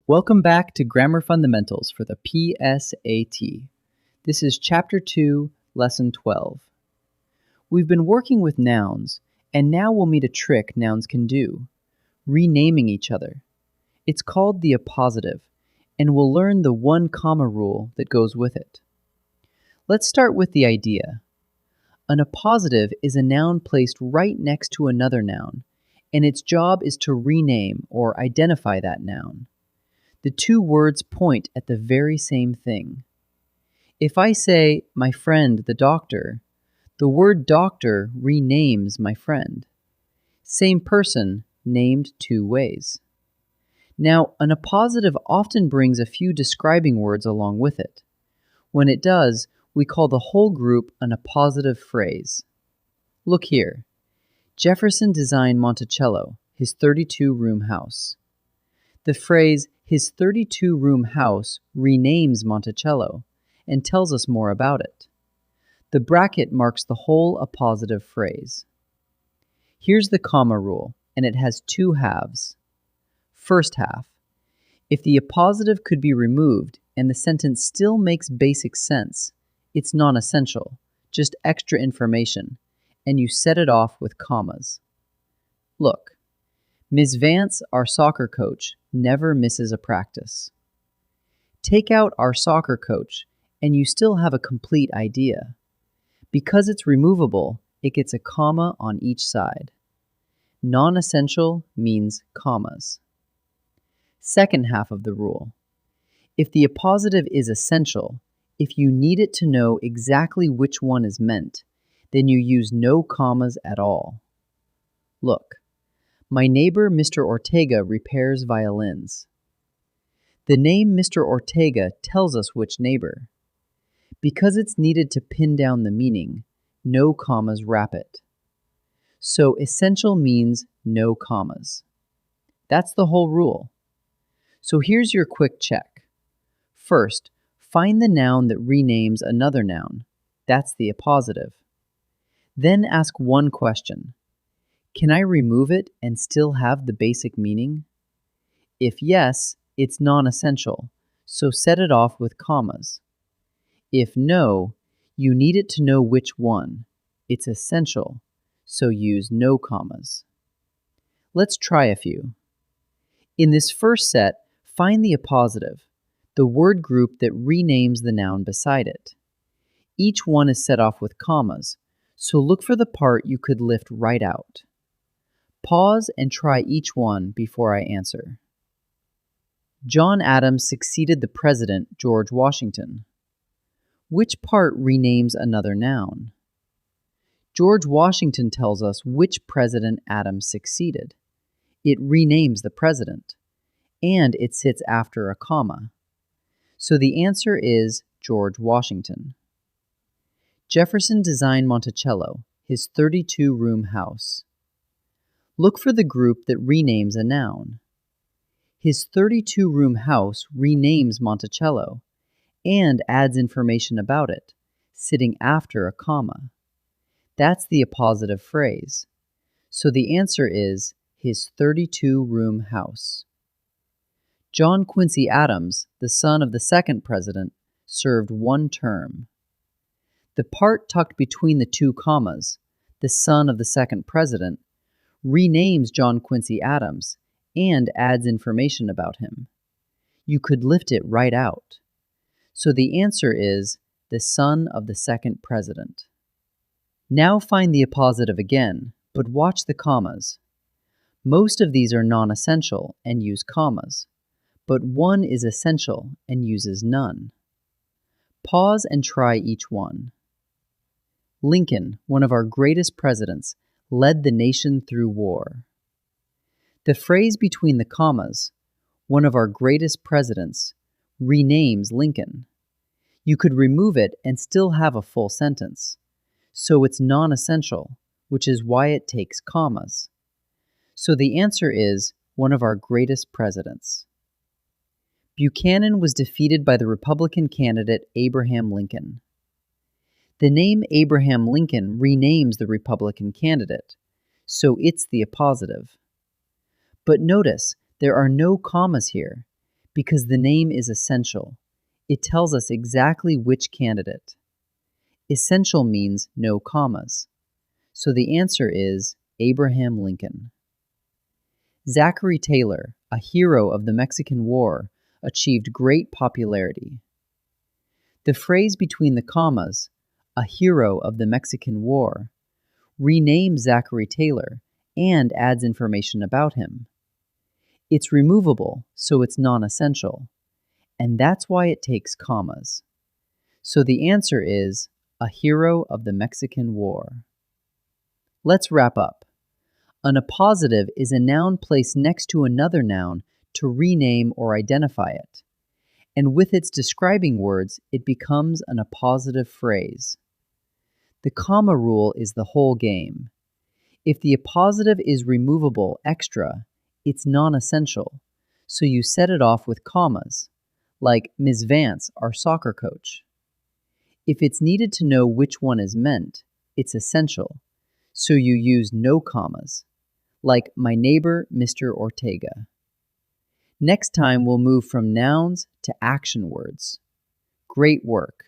Welcome back to Grammar Fundamentals for the PSAT. This is Chapter 2, Lesson 12. We've been working with nouns, and now we'll meet a trick nouns can do, renaming each other. It's called the appositive, and we'll learn the one comma rule that goes with it. Let's start with the idea. An appositive is a noun placed right next to another noun, and its job is to rename or identify that noun. The two words point at the very same thing. If I say, my friend the doctor, the word doctor renames my friend. Same person, named two ways. Now, an appositive often brings a few describing words along with it. When it does, we call the whole group an appositive phrase. Look here. Jefferson designed Monticello, his 32-room house. The phrase, his 32-room house, renames Monticello and tells us more about it. The bracket marks the whole appositive phrase. Here's the comma rule, and it has two halves. First half. If the appositive could be removed and the sentence still makes basic sense, it's non-essential, just extra information, and you set it off with commas. Look, Ms. Vance, our soccer coach, never misses a practice. Take out our soccer coach, and you still have a complete idea. Because it's removable, it gets a comma on each side. Non-essential means commas. Second half of the rule. If the appositive is essential, if you need it to know exactly which one is meant, then you use no commas at all. Look, my neighbor Mr. Ortega repairs violins. The name Mr. Ortega tells us which neighbor. Because it's needed to pin down the meaning, no commas wrap it. So essential means no commas. That's the whole rule. So here's your quick check. First, find the noun that renames another noun. That's the appositive. Then ask one question. Can I remove it and still have the basic meaning? If yes, it's non-essential, so set it off with commas. If no, you need it to know which one. It's essential, so use no commas. Let's try a few. In this first set, find the appositive, the word group that renames the noun beside it. Each one is set off with commas, so look for the part you could lift right out. Pause and try each one before I answer. John Adams succeeded the President, George Washington. Which part renames another noun? George Washington tells us which President Adams succeeded. It renames the president, and it sits after a comma. So the answer is George Washington. Jefferson designed Monticello, his 32-room house. Look for the group that renames a noun. His 32-room house renames Monticello and adds information about it, sitting after a comma. That's the appositive phrase. So the answer is his 32-room house. John Quincy Adams, the son of the second president, served one term. The part tucked between the two commas, the son of the second president, renames John Quincy Adams and adds information about him. You could lift it right out. So the answer is the son of the second president. Now find the appositive again, but watch the commas. Most of these are non-essential and use commas, but one is essential and uses none. Pause and try each one. Lincoln, one of our greatest presidents, led the nation through war. The phrase between the commas, one of our greatest presidents, renames Lincoln. You could remove it and still have a full sentence. So it's non-essential, which is why it takes commas. So the answer is one of our greatest presidents. Buchanan was defeated by the Republican candidate Abraham Lincoln. The name Abraham Lincoln renames the Republican candidate, so it's the appositive. But notice, there are no commas here, Because the name is essential. It tells us exactly which candidate. Essential means no commas. So the answer is Abraham Lincoln. Zachary Taylor, a hero of the Mexican War, achieved great popularity. The phrase between the commas, a hero of the Mexican War, renames Zachary Taylor and adds information about him. It's removable, so it's non-essential, and that's why it takes commas. So the answer is a hero of the Mexican War. Let's wrap up. An appositive is a noun placed next to another noun to rename or identify it. And with its describing words, it becomes an appositive phrase. The comma rule is the whole game. If the appositive is removable extra, it's non-essential, so you set it off with commas, like Ms. Vance, our soccer coach. If it's needed to know which one is meant, it's essential, so you use no commas, like my neighbor, Mr. Ortega. Next time, we'll move from nouns to action words. Great work!